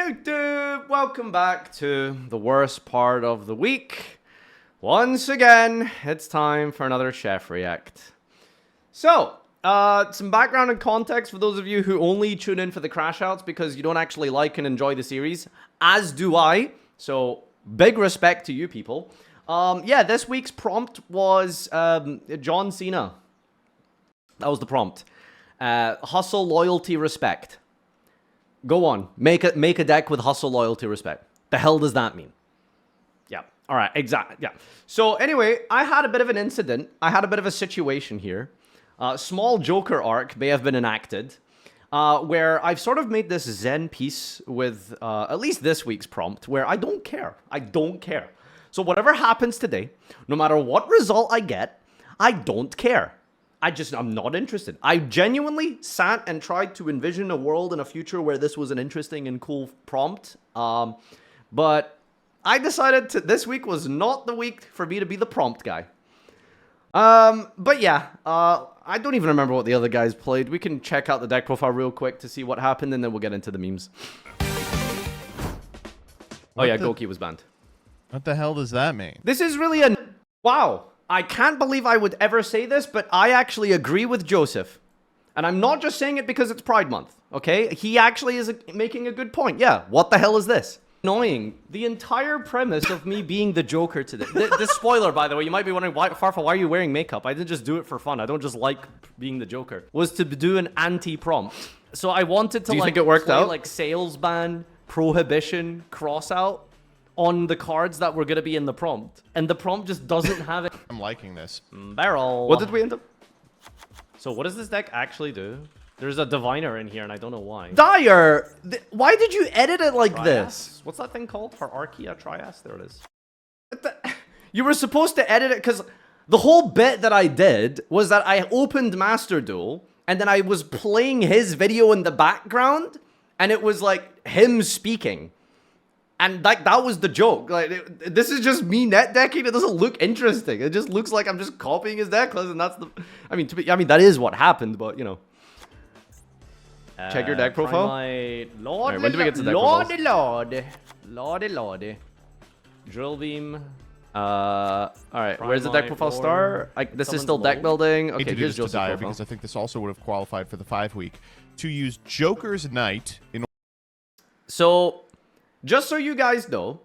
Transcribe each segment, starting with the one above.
YouTube! Welcome back to the worst part of the week. Once again, it's time for another chef react. So, some background and context for those of you who only tune in for the Crashouts because you don't actually like and enjoy the series, as do I. So, big respect to you people. Yeah, this week's prompt was John Cena. That was the prompt. Hustle, loyalty, respect. Go on. Make a deck with hustle, loyalty, respect. The hell does that mean? Yeah. All right. Exactly. Yeah. So anyway, I had a bit of an incident. I had a bit of a situation here. Small Joker arc may have been enacted, where I've sort of made this Zen piece with at least this week's prompt, where I don't care. I don't care. So whatever happens today, no matter what result I get, I don't care. I'm not interested. I genuinely sat and tried to envision a world in a future where this was an interesting and cool prompt. But I decided this week was not the week for me to be the prompt guy. But yeah, I don't even remember what the other guys played. We can check out the deck profile real quick to see what happened, and then we'll get into the memes. Oh yeah, Goki was banned. What the hell does that mean? This is really a... Wow. I can't believe I would ever say this, but I actually agree with Joseph. And I'm not just saying it because it's Pride Month, okay? He actually is making a good point. Yeah, what the hell is this? Annoying. The entire premise of me being the Joker today. This spoiler, by the way, you might be wondering, Farfa, why are you wearing makeup? I didn't just do it for fun. I don't just like being the Joker. Was to do an anti-prompt. So I wanted to, do you think it worked out? Like sales ban, prohibition, cross out on the cards that were going to be in the prompt. And the prompt just doesn't have it. I'm liking this. Barrel. What did we end up? So what does this deck actually do? There's a diviner in here and I don't know why. Dire! Why did you edit it like this? What's that thing called? Hierarchia Trias? There it is. You were supposed to edit it because the whole bit that I did was that I opened Master Duel and then I was playing his video in the background and it was like him speaking. And like that was the joke. Like this is just me net decking. It doesn't look interesting. It just looks like I'm just copying his deck list, and that's the. I mean, that is what happened, but you know. Check your deck profile. Lord, right, when do we get to deck Lordy. Drill beam. All right, where's the deck profile start? This is still deck building. Okay, here's Joseph's profile. Because I think this also would have qualified for the 5-week to use Joker's Knight in. So. Just so you guys know,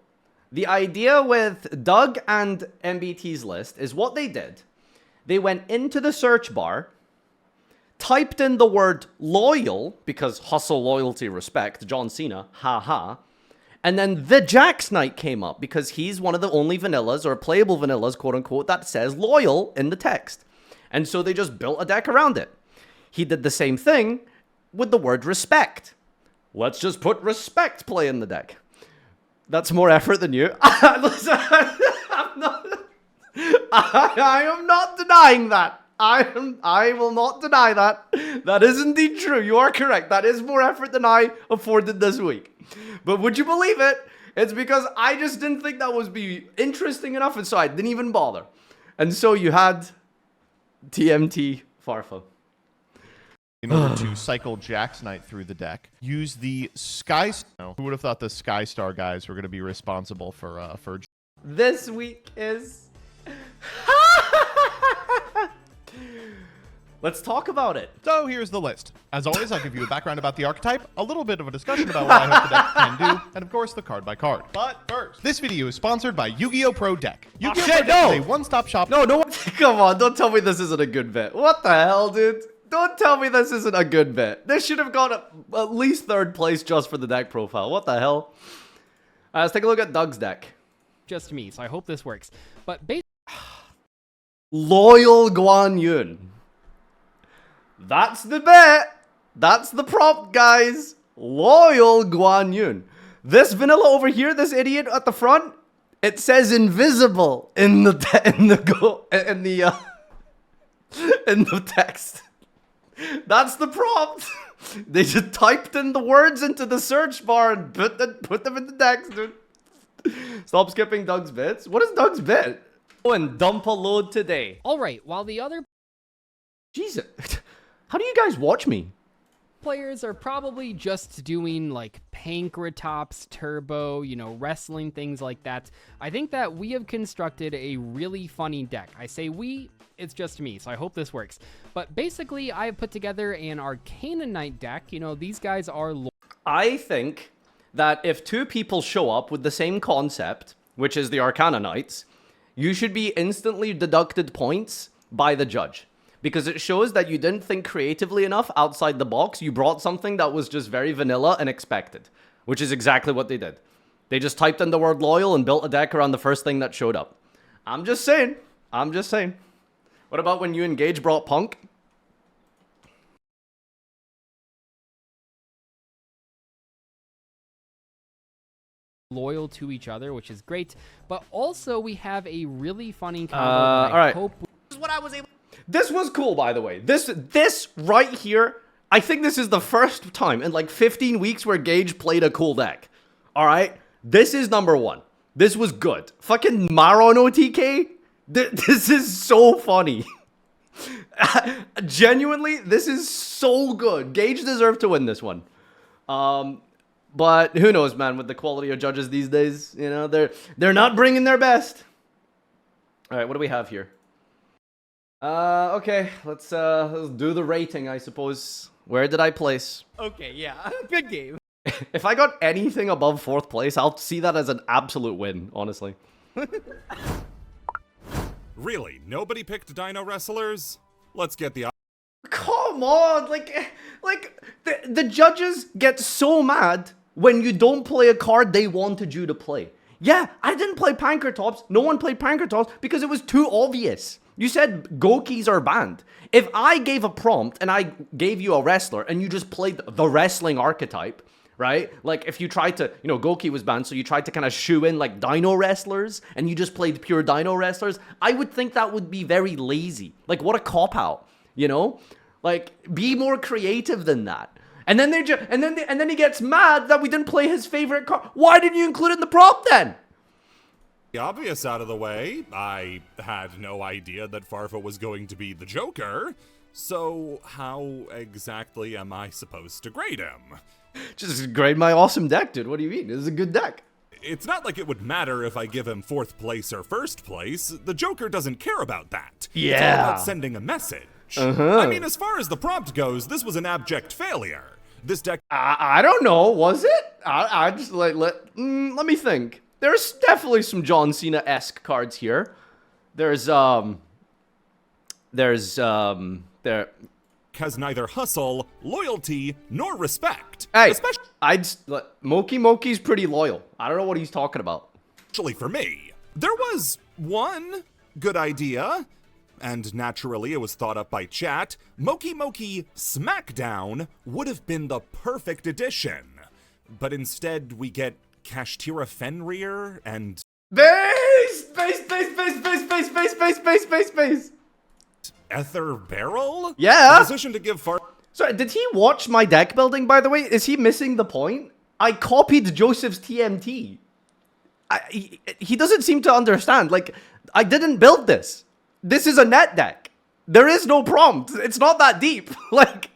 the idea with Doug and MBT's list is what they did. They went into the search bar, typed in the word loyal, because hustle, loyalty, respect, John Cena, haha. And then the Jax Knight came up because he's one of the only vanillas, or playable vanillas, quote unquote, that says loyal in the text. And so they just built a deck around it. He did the same thing with the word respect. Let's just put respect play in the deck. That's more effort than you. Listen, I am not denying that. I will not deny that. That is indeed true. You are correct. That is more effort than I afforded this week. But would you believe it? It's because I just didn't think that would be interesting enough, and so I didn't even bother. And so you had TMT Farfa. In order to cycle Jax Knight through the deck, use the Sky. Who would have thought the Sky Star guys were going to be responsible for This week is. Let's talk about it. So here's the list. As always, I'll give you a background about the archetype, a little bit of a discussion about what I hope the deck can do, and of course the card by card. But first, this video is sponsored by Yu-Gi-Oh! Pro Deck. Yu-Gi-Oh! Pro Deck is a one-stop shop. No, come on, don't tell me this isn't a good bit. What the hell, dude? Don't tell me this isn't a good bit. This should have gone at least 3rd place just for the deck profile. What the hell? Let's take a look at Doug's deck. Just me, so I hope this works. But Loyal Guan Yun. That's the bit. That's the prompt, guys. Loyal Guan Yun. This vanilla over here, this idiot at the front, it says invisible in the text. That's the prompt. They just typed in the words into the search bar and put them in the text, dude. Stop skipping Doug's bits. What is Doug's bit? Oh, and dump a load today. all right, while the other Jesus. How do you guys watch me? players are probably just doing like Pankratops, Turbo, you know, wrestling, things like that. I think that we have constructed a really funny deck. I say we, it's just me, so I hope this works. But basically, I've put together an Arcana Knight deck. You know, these guys are... I think that if two people show up with the same concept, which is the Arcana Knights, you should be instantly deducted points by the judge. Because it shows that you didn't think creatively enough outside the box. You brought something that was just very vanilla and expected. Which is exactly what they did. They just typed in the word loyal and built a deck around the first thing that showed up. I'm just saying. I'm just saying. What about when you and Gage brought Punk? Loyal to each other, which is great. But also, we have a really funny combo. All right. This is what I was able... This was cool, by the way. This right here, I think this is the first time in like 15 weeks where Gage played a cool deck. All right? This is number one. This was good. Fucking Maron OTK? This is so funny. Genuinely, this is so good. Gage deserved to win this one. But who knows, man, with the quality of judges these days, you know, they're not bringing their best. All right, what do we have here? Okay, let's do the rating, I suppose. Where did I place? Okay, yeah. Good game. If I got anything above 4th place, I'll see that as an absolute win, honestly. Really? Nobody picked Dino Wrestlers? Let's get the... Come on! Like the judges get so mad when you don't play a card they wanted you to play. Yeah, I didn't play Pankratops. No one played Pankratops because it was too obvious. You said Gokis are banned. If I gave a prompt and I gave you a wrestler and you just played the wrestling archetype, right? Like if you tried to, you know, Goki was banned, so you tried to kind of shoe in like Dino wrestlers and you just played pure Dino wrestlers, I would think that would be very lazy. Like what a cop-out, you know? Like be more creative than that. And then and then he gets mad that we didn't play his favorite card. Why didn't you include it in the prompt then? The obvious out of the way. I had no idea that Farfa was going to be the Joker, so how exactly am I supposed to grade him? Just grade my awesome deck, dude. What do you mean? This is a good deck. It's not like it would matter if I give him 4th place or 1st place. The Joker doesn't care about that. Yeah. It's all about sending a message. I mean, as far as the prompt goes, this was an abject failure. This deck... I don't know. Was it? I just let me think. There's definitely some John Cena-esque cards here. There has neither hustle, loyalty, nor respect. Hey, Moki's pretty loyal. I don't know what he's talking about. Especially for me. There was one good idea, and naturally it was thought up by chat. Moki Smackdown would have been the perfect addition. But instead we get Kashtira Fenrir and... Base! Ether Barrel? Yeah. The decision to give Sorry, did he watch my deck building, by the way? Is he missing the point? I copied Joseph's TMT. He doesn't seem to understand. Like, I didn't build this. This is a net deck. There is no prompt. It's not that deep. Like...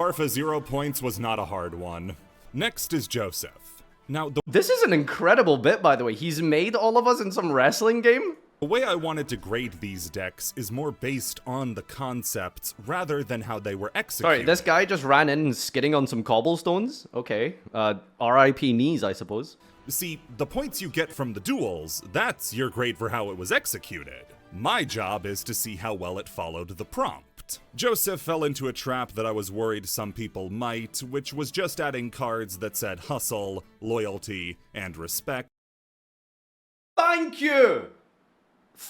Farfa 0 points was not a hard one. Next is Joseph. Now, this is an incredible bit, by the way. He's made all of us in some wrestling game. The way I wanted to grade these decks is more based on the concepts rather than how they were executed. Sorry, this guy just ran in skidding on some cobblestones? Okay. RIP knees, I suppose. See, the points you get from the duels, that's your grade for how it was executed. My job is to see how well it followed the prompt. Joseph fell into a trap that I was worried some people might, which was just adding cards that said hustle, loyalty, and respect. Thank you!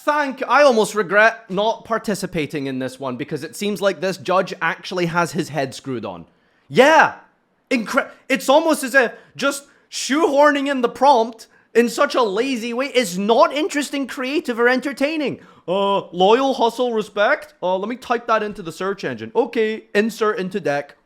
I almost regret not participating in this one because it seems like this judge actually has his head screwed on. Yeah! It's almost as if just shoehorning in the prompt in such a lazy way is not interesting, creative, or entertaining. Loyal, hustle, respect? Let me type that into the search engine. Okay, insert into deck.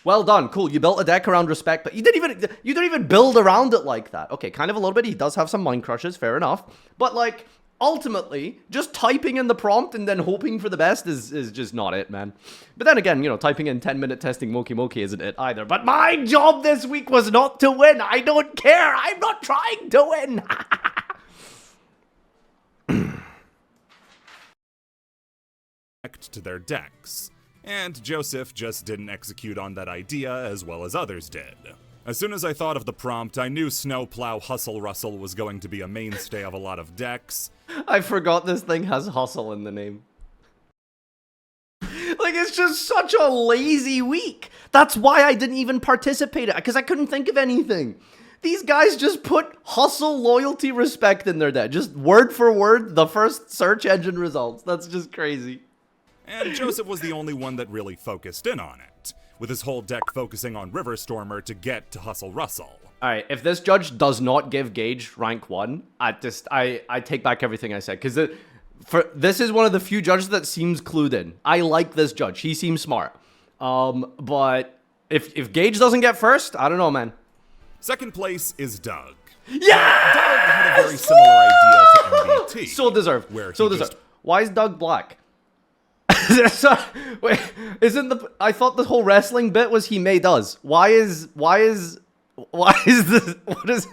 Well done, cool. You built a deck around respect, but you didn't even build around it like that. Okay, kind of a little bit. He does have some mind crushes, fair enough. But like, ultimately, just typing in the prompt and then hoping for the best is just not it, man. But then again, you know, typing in 10-minute testing Moki Moki isn't it either. But my job this week was not to win. I don't care. I'm not trying to win. To their decks. And Joseph just didn't execute on that idea as well as others did. As soon as I thought of the prompt, I knew Snowplow Hustle Rustle was going to be a mainstay of a lot of decks. I forgot this thing has hustle in the name. Like, it's just such a lazy week. That's why I didn't even participate, because I couldn't think of anything. These guys just put hustle, loyalty, respect in their deck. Just word for word, the first search engine results. That's just crazy. And Joseph was the only one that really focused in on it, with his whole deck focusing on Riverstormer to get to Hustle Russell. Alright, if this judge does not give Gage rank 1, I take back everything I said, because this is one of the few judges that seems clued in. I like this judge. He seems smart. But if Gage doesn't get first, I don't know, man. Second place is Doug. Yeah! Doug had a very similar idea to MBT. So deserved. Where So he deserved. just Why is Doug black? Wait, I thought the whole wrestling bit was he made us. Why is this, what is,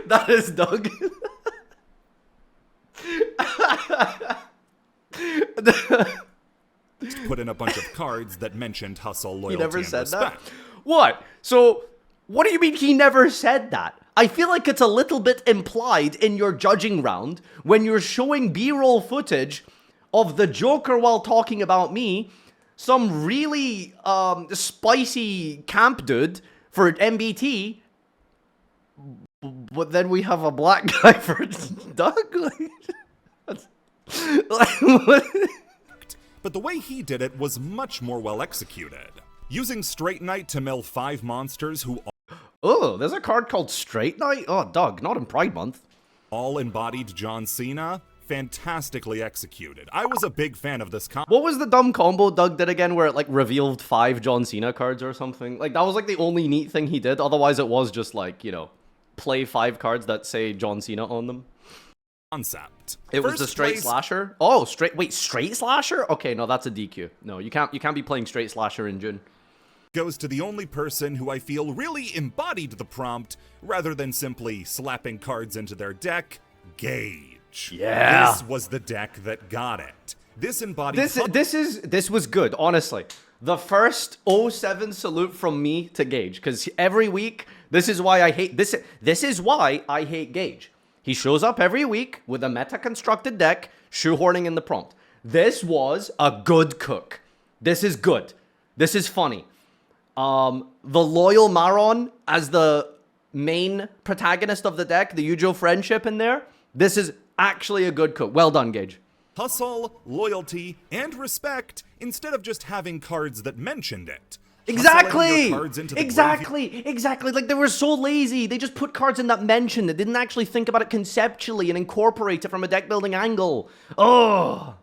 that is Doug. put in a bunch of cards that mentioned hustle, loyalty, He never and said respect. that? What? So, what do you mean he never said that? I feel like it's a little bit implied in your judging round when you're showing B-roll footage of the Joker while talking about me, some really spicy camp dude for MBT, but then we have a black guy for Doug? But the way he did it was much more well executed. Using Straight Knight to mill 5 monsters who Oh, there's a card called Straight Knight? Oh, Doug, not in Pride Month. all embodied John Cena, fantastically executed. I was a big fan of this What was the dumb combo Doug did again where it, like, revealed 5 John Cena cards or something? Like, that was, like, the only neat thing he did. Otherwise, it was just, like, you know, play 5 cards that say John Cena on them. concept. It was First the straight place- slasher? Oh, straight slasher? Okay, no, that's a DQ. No, you can't be playing straight slasher in June. goes to the only person who I feel really embodied the prompt, rather than simply slapping cards into their deck, Gage. Yeah. This was the deck that got it. This embodied... This was good, honestly. The first 07 salute from me to Gage, because every week, this is why I hate Gage. He shows up every week with a meta-constructed deck, shoehorning in the prompt. This was a good cook. This is good. This is funny. The loyal Maron as the main protagonist of the deck, the Yujo friendship in there. This is actually a good cook. Well done, Gage. hustle, loyalty, and respect, instead of just having cards that mentioned it. Exactly! Hustling your cards into the Exactly. Like, they were so lazy. They just put cards in that mentioned. They didn't actually think about it conceptually and incorporate it from a deck building angle. Oh!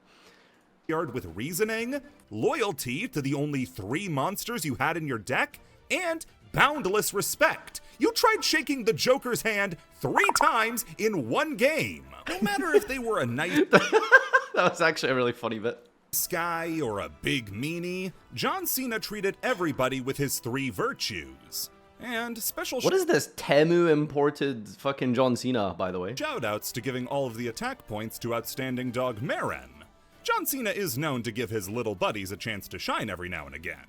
graveyard with reasoning, loyalty to the only 3 monsters you had in your deck, and boundless respect. You tried shaking the Joker's hand 3 times in 1 game. No matter if they were a nice That was actually a really funny bit. guy or a big meanie, John Cena treated everybody with his 3 virtues. And special What is this Temu imported fucking John Cena, by the way? shoutouts to giving all of the attack points to outstanding dog Marin. John Cena is known to give his little buddies a chance to shine every now and again.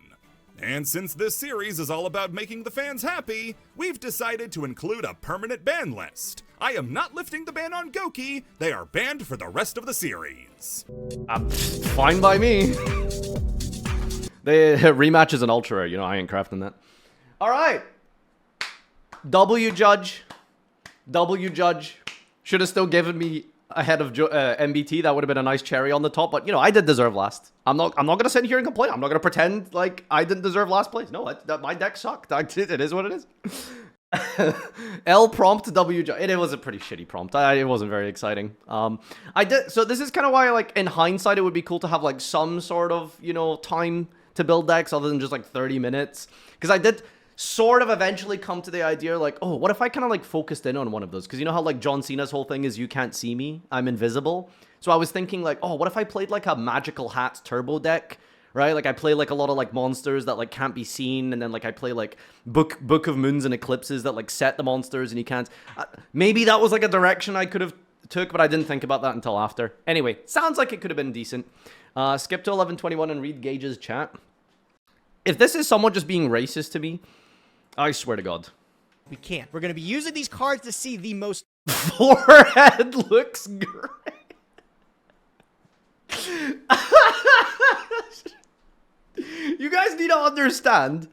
And since this series is all about making the fans happy, we've decided to include a permanent ban list. I am not lifting the ban on Goki, they are banned for the rest of the series. Fine by me. The rematch is an ultra, you know, I ain't crafting that. Alright. W judge. Should have still given me ahead of MBT. That would have been a nice cherry on the top, but you know, I did deserve last. I'm not gonna sit here and complain. I'm not gonna pretend like I didn't deserve last place. No, my deck sucked. It is what it is. L prompt W judge. It was a pretty shitty prompt. It wasn't very exciting. So this is kind of why, like, in hindsight, it would be cool to have like some sort of, you know, time to build decks other than just like 30 minutes. Because sort of eventually come to the idea like, oh, what if I kind of like focused in on one of those? Because you know how like John Cena's whole thing is you can't see me, I'm invisible. So I was thinking like, oh, what if I played like a magical hats turbo deck, right? Like I play like a lot of like monsters that like can't be seen, and then like I play like Book of Moons and Eclipses that like set the monsters and you can't. Maybe that was like a direction I could have took, but I didn't think about that until after. Anyway, sounds like it could have been decent. Skip to 11:21 and read Gage's chat. If this is someone just being racist to me, I swear to God. We can't. We're going to be using these cards to see the most... Forehead looks great. You guys need to understand.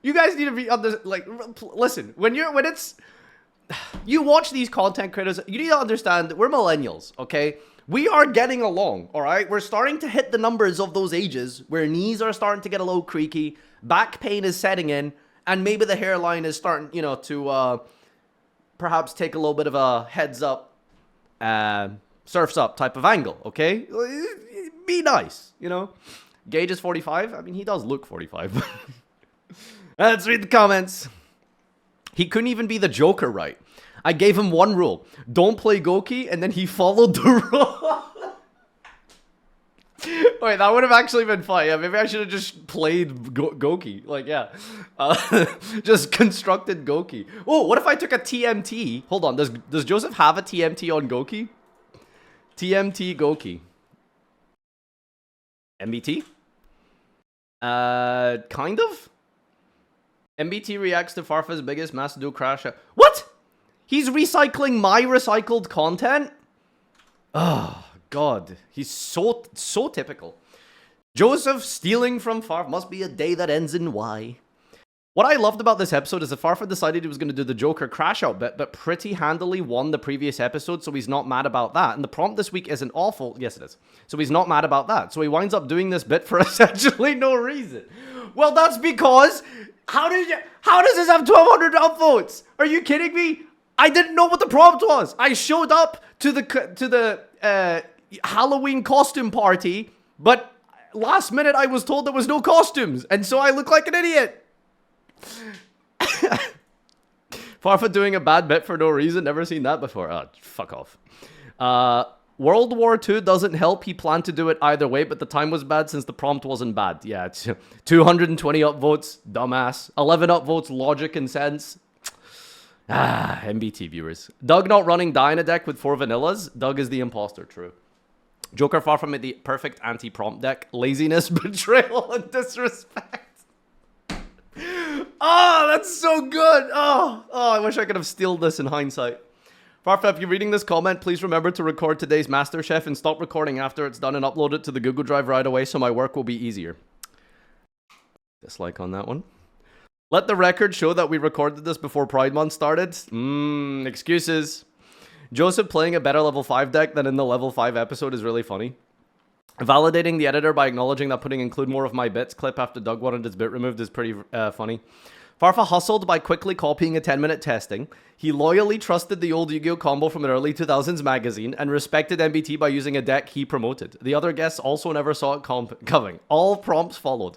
You guys need to be listen, when it's you watch these content creators, you need to understand that we're millennials, okay? We are getting along, all right? We're starting to hit the numbers of those ages where knees are starting to get a little creaky, back pain is setting in, and maybe the hairline is starting, you know, to perhaps take a little bit of a heads up, surfs up type of angle, okay? Be nice, you know? Gage is 45. I mean, he does look 45. Let's read the comments. He couldn't even be the Joker right. I gave him one rule. Don't play Goki, and then he followed the rule. Wait, that would have actually been fun. Yeah, maybe I should have just played Goki. Like, yeah. Just constructed Goki. Oh, what if I took a TMT? Hold on, does Joseph have a TMT on Goki? TMT Goki. MBT? Kind of? MBT reacts to Farfa's biggest Master Duo Crashout. What? He's recycling my recycled content? Oh, God. He's so typical. Joseph stealing from Farfa. Must be a day that ends in Y. What I loved about this episode is that Farfa decided he was going to do the Joker Crashout bit, but pretty handily won the previous episode, so he's not mad about that. And the prompt this week isn't awful. Yes, it is. So he's not mad about that. So he winds up doing this bit for essentially no reason. Well, that's because... How does this have 1,200 upvotes? Are you kidding me? I didn't know what the prompt was. I showed up to the Halloween costume party, but last minute I was told there was no costumes, and so I look like an idiot. Farfa doing a bad bit for no reason. Never seen that before. Oh, fuck off. World War II doesn't help. He planned to do it either way, but the time was bad since the prompt wasn't bad. Yeah, it's 220 upvotes. Dumbass. 11 upvotes. Logic and sense. MBT viewers. Doug not running Dyna deck with 4 vanillas. Doug is the imposter. True. Joker Farfa made the perfect anti-prompt deck. Laziness, betrayal, and disrespect. Oh, that's so good. Oh, I wish I could have stealed this in hindsight. Farfa, if you're reading this comment, please remember to record today's Master Chef and stop recording after it's done and upload it to the Google Drive right away so my work will be easier. Dislike on that one. Let the record show that we recorded this before Pride Month started. Excuses. Joseph playing a better level 5 deck than in the level 5 episode is really funny. Validating the editor by acknowledging that putting include more of my bits clip after Doug wanted his bit removed is pretty funny. Farfa hustled by quickly copying a 10-minute testing. He loyally trusted the old Yu-Gi-Oh combo from an early 2000s magazine and respected MBT by using a deck he promoted. The other guests also never saw it coming. All prompts followed.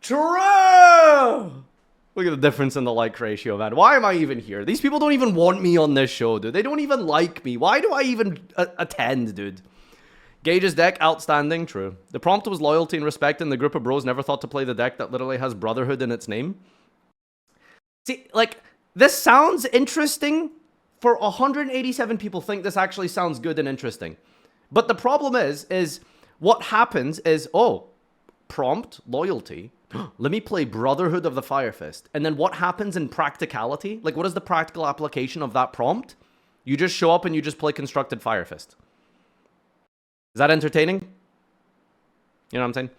True! Look at the difference in the like ratio, man. Why am I even here? These people don't even want me on this show, dude. They don't even like me. Why do I even attend, dude? Gage's deck, outstanding. True. The prompt was loyalty and respect, and the group of bros never thought to play the deck that literally has brotherhood in its name. See, like, this sounds interesting. For 187 people think this actually sounds good and interesting. But the problem is what happens is, oh, prompt, loyalty. Let me play Brotherhood of the Fire Fist. And then what happens in practicality? Like, what is the practical application of that prompt? You just show up and you just play Constructed Fire Fist. Is that entertaining? You know what I'm saying?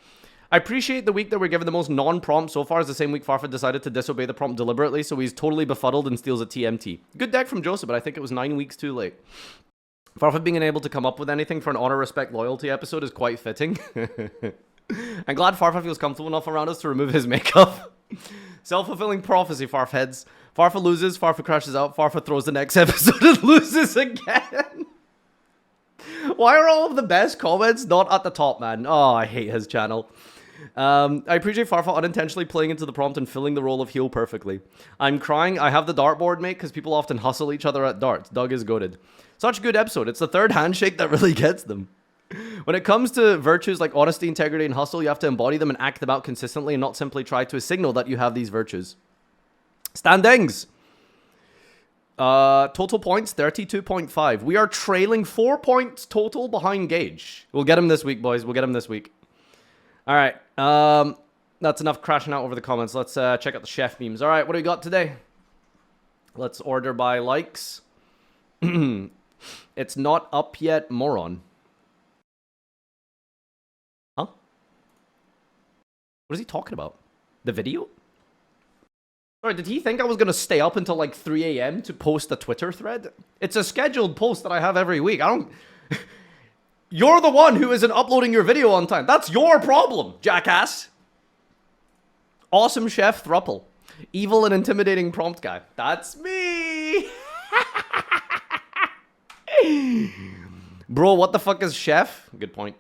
I appreciate the week that we're given the most non-prompt so far is the same week Farfa decided to disobey the prompt deliberately, so he's totally befuddled and steals a TMT. Good deck from Joseph, but I think it was 9 weeks too late. Farfa being unable to come up with anything for an honor, respect, loyalty episode is quite fitting. I'm glad Farfa feels comfortable enough around us to remove his makeup. Self-fulfilling prophecy, Farfheads. Farfa loses, Farfa crashes out, Farfa throws the next episode and loses again. Why are all of the best comments not at the top, man? Oh, I hate his channel. I appreciate Farfa unintentionally playing into the prompt and filling the role of heel perfectly. I'm crying. I have the dartboard, mate, because people often hustle each other at darts. Doug is goated. Such a good episode. It's the third handshake that really gets them. When it comes to virtues like honesty, integrity, and hustle, you have to embody them and act them out consistently and not simply try to signal that you have these virtues. Standings. Total points, 32.5. We are trailing 4 points total behind Gage. We'll get him this week, boys. We'll get him this week. All right. That's enough crashing out over the comments. Let's check out the chef memes. All right, what do we got today? Let's order by likes. It's not up yet, moron. Huh? What is he talking about? The video? Sorry, did he think I was going to stay up until like 3 a.m. to post a Twitter thread? It's a scheduled post that I have every week. I don't... You're the one who isn't uploading your video on time. That's your problem, jackass. Awesome chef thruple. Evil and intimidating prompt guy. That's me. Bro, what the fuck is chef? Good point.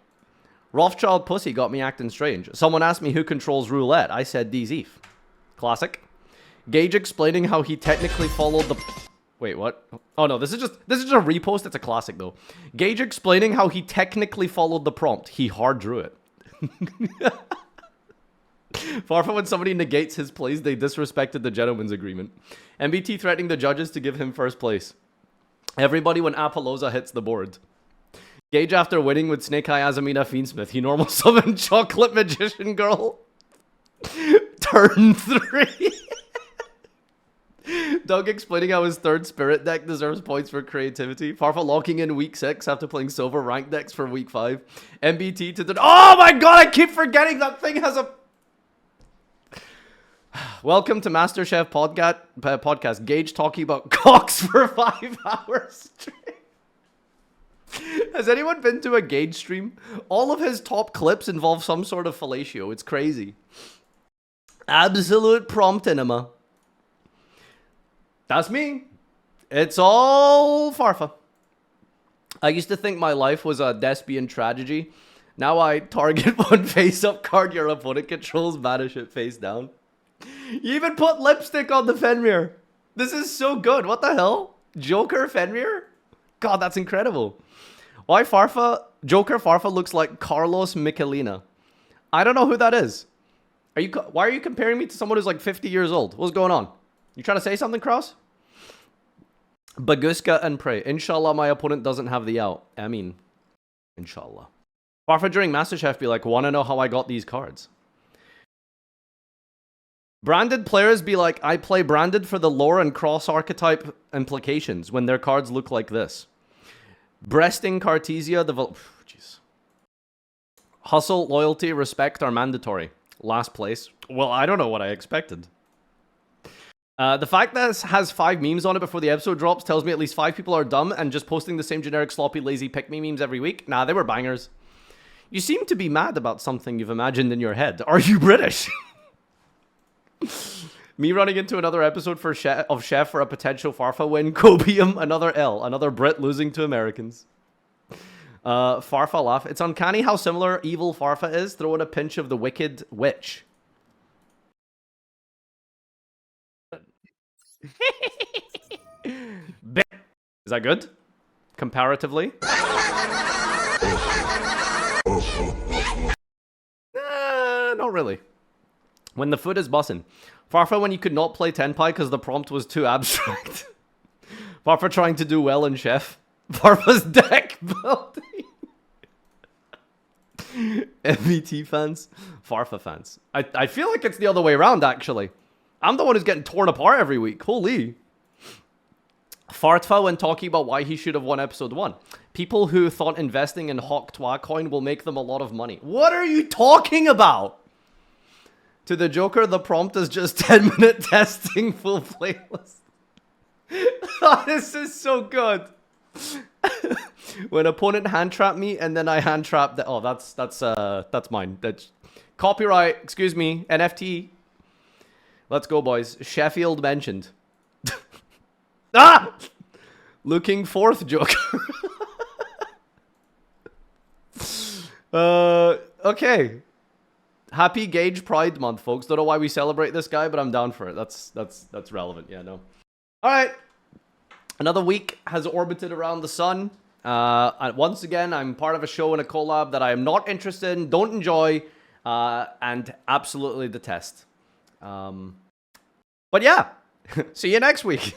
Rothschild pussy got me acting strange. Someone asked me who controls roulette. I said DZEEF. Classic. Gage explaining how he technically followed the... Wait, what? Oh no, this is just a repost. It's a classic though. Gage explaining how he technically followed the prompt. He hard drew it. Farfa, when somebody negates his plays, they disrespected the gentleman's agreement. MBT threatening the judges to give him first place. Everybody when Apollosa hits the board. Gage after winning with Snake Eye Azamina Fiendsmith. He normal summoned Chocolate Magician Girl. Turn 3. Doug explaining how his third spirit deck deserves points for creativity. Farfa locking in week 6 after playing silver rank decks for week 5. MBT to the... Oh my god, I keep forgetting that thing has a... Welcome to Master Chef podcast. Gage talking about cocks for 5 hours straight. Has anyone been to a Gage stream? All of his top clips involve some sort of fellatio. It's crazy. Absolute prompt enema. That's me. It's all Farfa. I used to think my life was a thespian tragedy. Now I target one face-up card your opponent controls, banish it face down. You even put lipstick on the Fenrir. This is so good. What the hell? Joker Fenrir? God, that's incredible. Why Farfa? Joker Farfa looks like Carlos Michelina. I don't know who that is. Why are you comparing me to someone who's like 50 years old? What's going on? You trying to say something, Cross? Baguska and pray. Inshallah, my opponent doesn't have the out. I mean, inshallah. Farfa during MasterChef be like, wanna know how I got these cards? Branded players be like, I play branded for the lore and cross archetype implications when their cards look like this. Breasting Cartesia, jeez. Hustle, loyalty, respect are mandatory. Last place. Well, I don't know what I expected. The fact that this has 5 memes on it before the episode drops tells me at least 5 people are dumb and just posting the same generic sloppy lazy pick-me memes every week. Nah, they were bangers. You seem to be mad about something you've imagined in your head. Are you British? Me running into another episode of Chef for a potential Farfa win. Copium, another L. Another Brit losing to Americans. Farfa laugh. It's uncanny how similar evil Farfa is. Throw in a pinch of the wicked witch. Is that good? Comparatively? Not really. When the foot is bussin'. Farfa when you could not play Tenpai because the prompt was too abstract. Farfa trying to do well in Chef. Farfa's deck building. MVT fans. Farfa fans. I feel like it's the other way around, actually. I'm the one who's getting torn apart every week. Holy. Farfa when talking about why he should have won episode 1. People who thought investing in Hawk Twa coin will make them a lot of money. What are you talking about? To the Joker, the prompt is just 10-minute testing full playlist. Oh, this is so good. When opponent hand trap me and then I hand trap the... Oh, that's mine. That's copyright. Excuse me. NFT. Let's go, boys. Sheffield mentioned. Ah! Looking forth, Joker. Okay. Happy Gage Pride Month, folks. Don't know why we celebrate this guy, but I'm down for it. That's relevant. Yeah, no. All right. Another week has orbited around the sun. And once again, I'm part of a show and a collab that I am not interested in, don't enjoy, and absolutely detest. But yeah, see you next week.